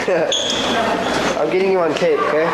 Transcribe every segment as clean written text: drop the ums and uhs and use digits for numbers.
Cassie. I'm getting you on tape, okay?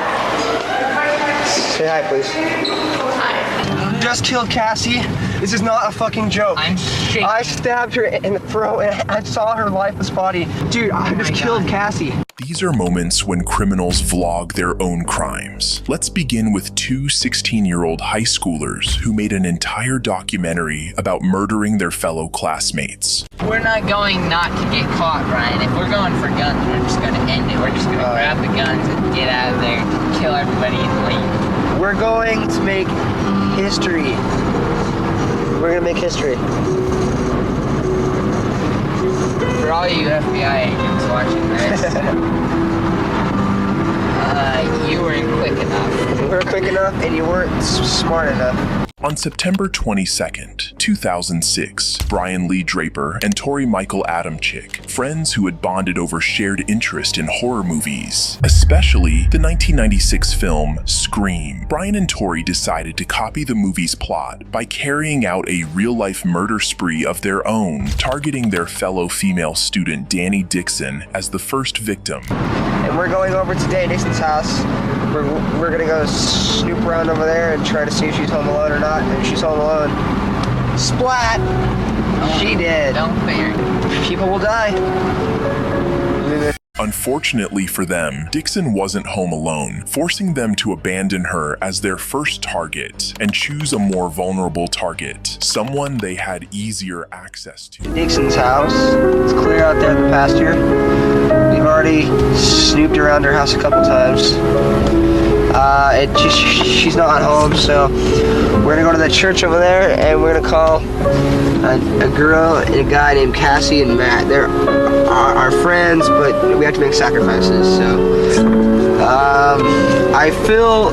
Say hi, please. Hi. You just killed Cassie. This is not a fucking joke. I'm shaking. I stabbed her in the throat and I saw her lifeless body. Dude, I just killed Cassie. These are moments when criminals vlog their own crimes. Let's begin with two 16-year-old high schoolers who made an entire documentary about murdering their fellow classmates. We're not going not to get caught, Brian. If we're going for guns, we're just going to end it. We're just going to grab the guns and get out of there, kill everybody and leave. We're going to make history. We're going to make history. For all you FBI agents watching this, you weren't quick enough. We were quick enough and you weren't smart enough. On September 22nd, 2006, Brian Lee Draper and Tori Michael Adamczyk, friends who had bonded over shared interest in horror movies, especially the 1996 film Scream. Brian and Tori decided to copy the movie's plot by carrying out a real-life murder spree of their own, targeting their fellow female student Danny Dixon as the first victim. And we're going over to Danny Dixon's house. We're gonna go snoop around over there and try to see if she's home alone or not. And if she's home alone, splat! She did. Don't fear. People will die. Unfortunately for them, Dixon wasn't home alone, forcing them to abandon her as their first target and choose a more vulnerable target, someone they had easier access to. Dixon's house. It's clear out there in the pasture. We've already snooped around her house a couple times. She's not home, so we're gonna go to the church over there and we're gonna call a girl and a guy named Cassie and Matt. They're our friends, but we have to make sacrifices, so I feel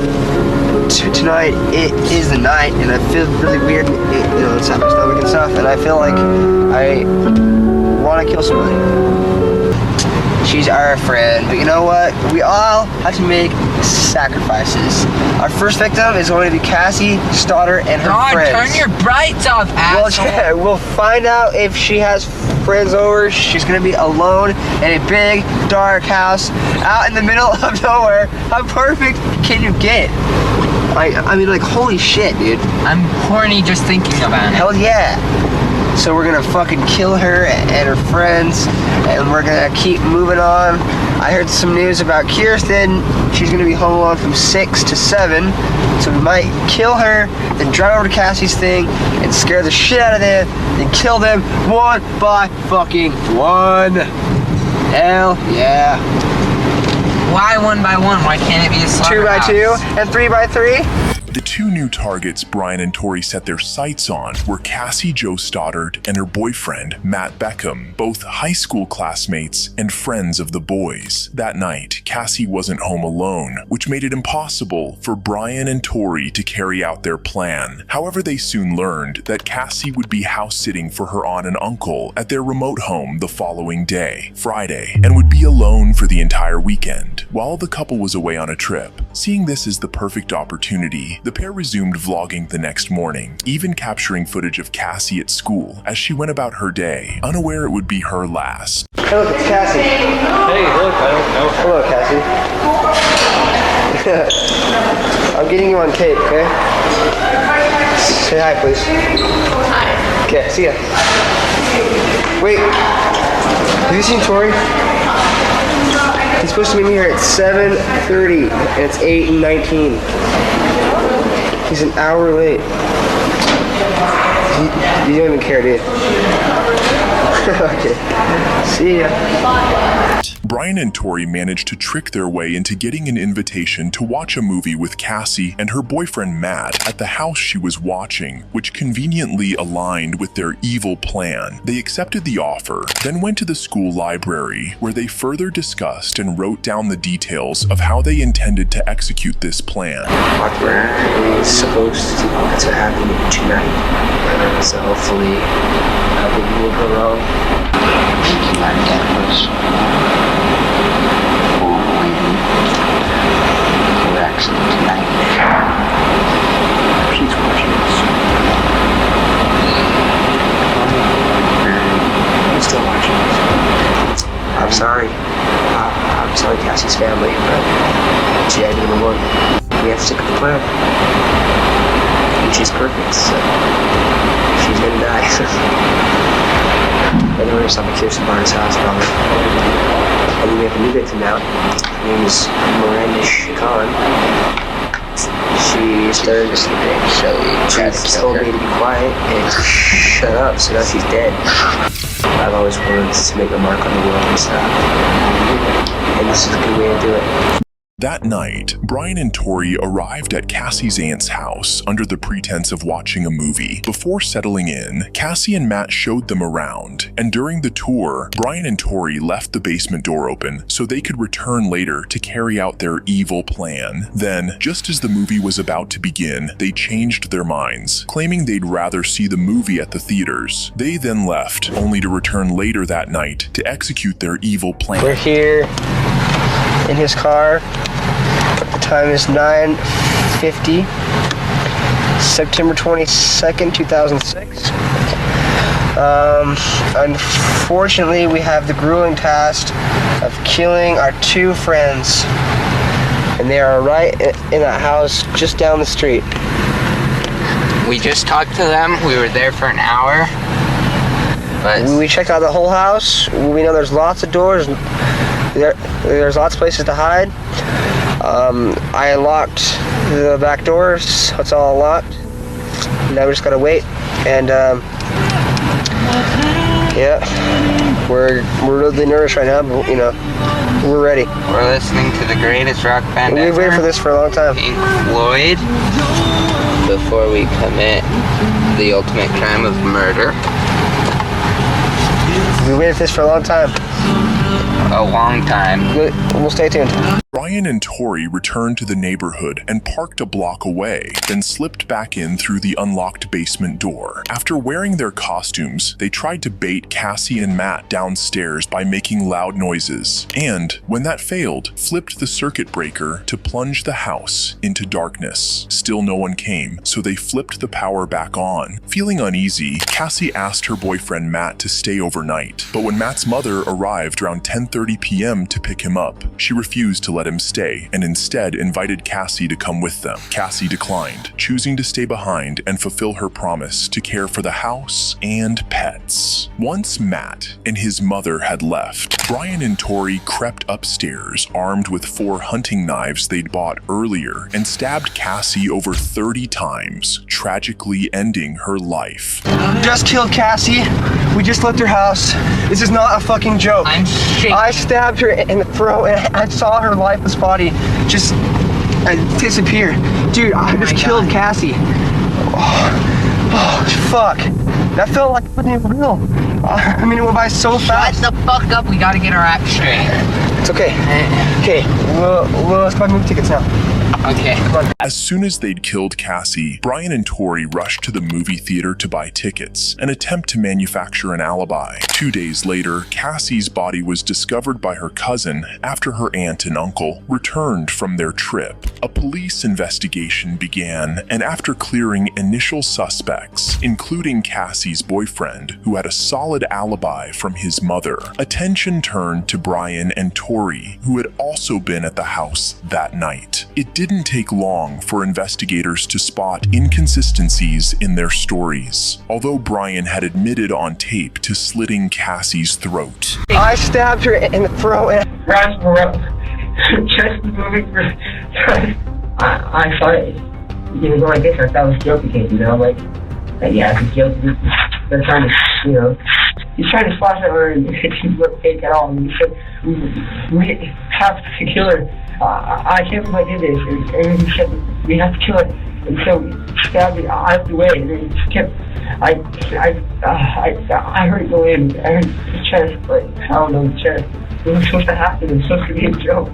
tonight it is the night and I feel really weird, it's at my stomach and stuff, and I feel like I want to kill somebody. She's our friend, but you know what? We all have to make sacrifices. Our first victim is going to be Cassie, Stoddart, and her friends. Turn your brights off, asshole. Well, we'll find out if she has friends over. She's gonna be alone in a big, dark house out in the middle of nowhere. How perfect can you get? I mean, like, holy shit, dude. I'm horny just thinking about it. Hell yeah. So we're gonna fucking kill her and her friends, and we're gonna keep moving on. I heard some news about Kirsten. She's gonna be home alone from 6 to 7, so we might kill her, then drive over to Cassie's thing, and scare the shit out of them, and kill them one by fucking one. Hell yeah. Why one by one? Why can't it be a slaughterhouse? 2 by 2 and 3 by 3? The two new targets Brian and Tori set their sights on were Cassie Jo Stoddart and her boyfriend, Matt Beckham, both high school classmates and friends of the boys. That night, Cassie wasn't home alone, which made it impossible for Brian and Tori to carry out their plan. However, they soon learned that Cassie would be house-sitting for her aunt and uncle at their remote home the following day, Friday, and would be alone for the entire weekend. While the couple was away on a trip, seeing this as the perfect opportunity, the pair resumed vlogging the next morning, even capturing footage of Cassie at school as she went about her day, unaware it would be her last. Hey, look, it's Cassie. Hey, look, I don't know. Hello, Cassie. I'm getting you on tape, okay? Say hi, please. Hi. Okay, see ya. Wait, have you seen Tori? He's supposed to meet me here at 7:30, and it's 8:19. He's an hour late. You don't even care, do you? Okay. See ya. Brian and Tori managed to trick their way into getting an invitation to watch a movie with Cassie and her boyfriend Matt at the house she was watching, which conveniently aligned with their evil plan. They accepted the offer, then went to the school library, where they further discussed and wrote down the details of how they intended to execute this plan. What we're supposed to happen tonight, so hopefully nothing will go wrong. My dad was waiting for accident tonight. She's watching us. He's still watching us. I I'm sorry. I'm sorry, Cassie's family, but she had number one. We have to stick with the plan. And she's perfect, so she's gonna die. Anyway, so I'm at Stoddard's house, probably. And then we have a new victim now. Her name is Miranda Khan. She started to sleep, so she told me to be quiet and shut up, so now she's dead. I've always wanted to make a mark on the world and stuff. And this is a good way to do it. That night, Brian and Tori arrived at Cassie's aunt's house under the pretense of watching a movie. Before settling in, Cassie and Matt showed them around, and during the tour, Brian and Tori left the basement door open so they could return later to carry out their evil plan. Then, just as the movie was about to begin, they changed their minds, claiming they'd rather see the movie at the theaters. They then left, only to return later that night to execute their evil plan. We're here in his car. The time is 9:50, September 22nd, 2006. Unfortunately, we have the grueling task of killing our two friends, and they are right in that house just down the street. We just talked to them. We were there for an hour. But We checked out the whole house. We know there's lots of doors. There's lots of places to hide. I unlocked the back doors, so it's all unlocked. Now we just gotta wait, and yeah, we're really nervous right now, but you know, we're ready. we're listening to the greatest rock band We've ever, waited for this for a long time. Pink Floyd, before we commit the ultimate crime of murder. We waited for this for a long time. A long time. We'll stay tuned. Brian and Tori returned to the neighborhood and parked a block away, then slipped back in through the unlocked basement door. After wearing their costumes, they tried to bait Cassie and Matt downstairs by making loud noises, and, when that failed, flipped the circuit breaker to plunge the house into darkness. Still no one came, so they flipped the power back on. Feeling uneasy, Cassie asked her boyfriend Matt to stay overnight, but when Matt's mother arrived around 10:30 p.m. to pick him up, she refused to let him stay and instead invited Cassie to come with them. Cassie declined, choosing to stay behind and fulfill her promise to care for the house and pets. Once Matt and his mother had left, Brian and Tori crept upstairs armed with 4 hunting knives they'd bought earlier and stabbed Cassie over 30 times, tragically ending her life. Just killed Cassie. We just left her house. This is not a fucking joke. I'm shaking. I stabbed her in the throat, and I saw her lifeless body just disappear. Dude, I just killed Cassie. Oh, fuck. That felt like it wasn't even real. I mean, it went by so fast. Shut the fuck up. We gotta get our act straight. It's okay. Okay, let's buy movie tickets now. Okay. Come on. As soon as they'd killed Cassie, Brian and Tori rushed to the movie theater to buy tickets and attempt to manufacture an alibi. 2 days later, Cassie's body was discovered by her cousin after her aunt and uncle returned from their trip. A police investigation began, and after clearing initial suspects, including Cassie's boyfriend, who had a solid alibi from his mother, attention turned to Brian and Tori, who had also been at the house that night. It didn't take long for investigators to spot inconsistencies in their stories, although Brian had admitted on tape to slitting Cassie's throat. I stabbed her in the throat, and Just moving for. I thought it was like this. I thought it was guilty case, you know, like yeah, it's guilty. They're trying to, you know, he's trying to splash her and it didn't look fake at all. And he said, we have to kill her. I can't believe I did this. And he said, we have to kill her. And so we stabbed it out of the way. And then he just kept, I heard it go in. I heard the chest, but I don't know the chest. It was supposed to happen. It was supposed to be a joke.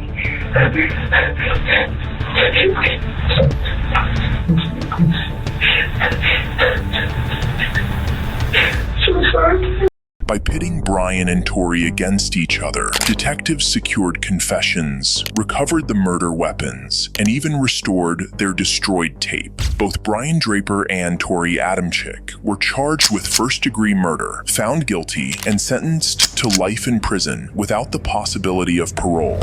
So sorry. By pitting Brian and Tori against each other, detectives secured confessions, recovered the murder weapons, and even restored their destroyed tape. Both Brian Draper and Tori Adamczyk were charged with first-degree murder, found guilty, and sentenced to life in prison without the possibility of parole.